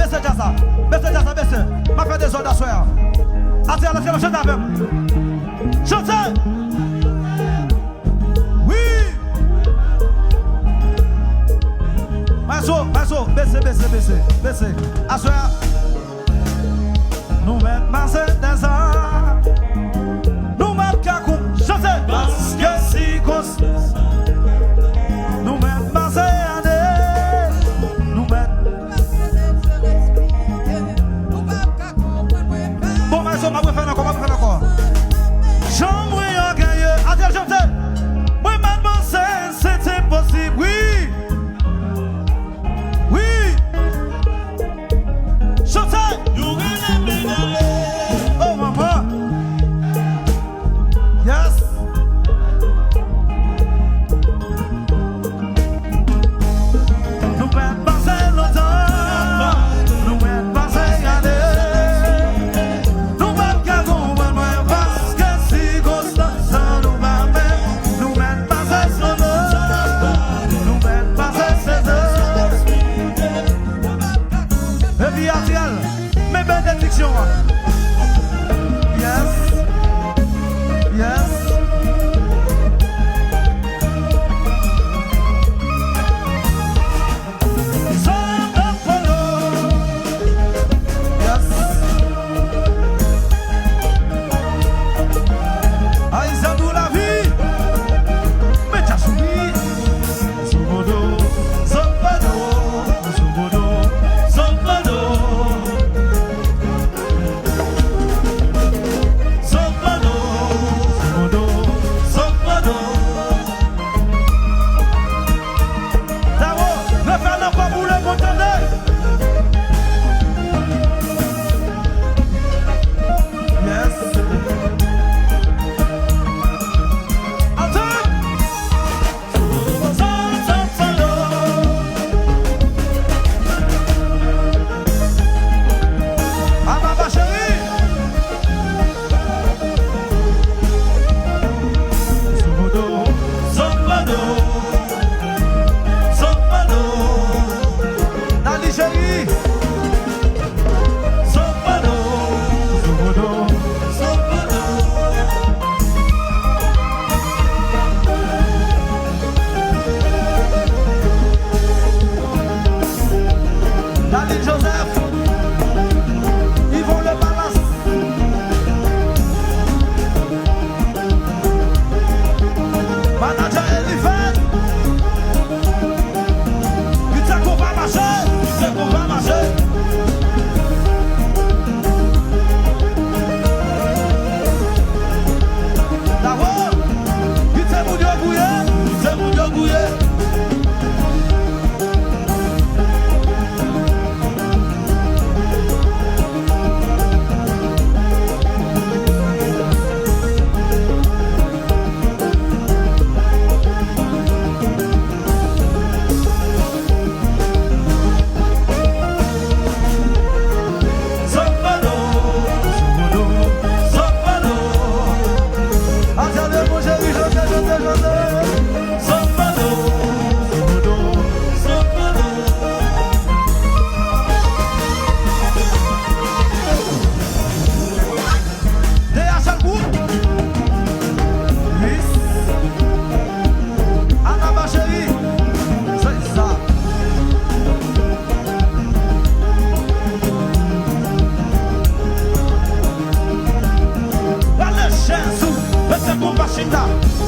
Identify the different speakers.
Speaker 1: baissez déjà ça. Baissez déjà ça, baissez. Ma fait des ordres d'asseoir. Attends, chante avec moi. Chantez. Oui. Maso, baissez. Asseoir. Nous mettons massé des ans. Nous mettons cacou. Chantez. Parce que si constance. Nous mettons massé année. Nous mettons. Bon, mais on va faire encore. Chambre et gagné. Attends, chantez. Oui, mademoiselle, c'est impossible. Oui. Chantez. Oh, maman. Yes. Nous mettons passer longtemps. Nous mettons passer année. Nous mettons cagou, parce que si constance nous mettons passer son heure. Nous mettons passer ses heures. Et puis Ariel, mes bénédictions. Yes. Jesus, esse é Cumbachinda.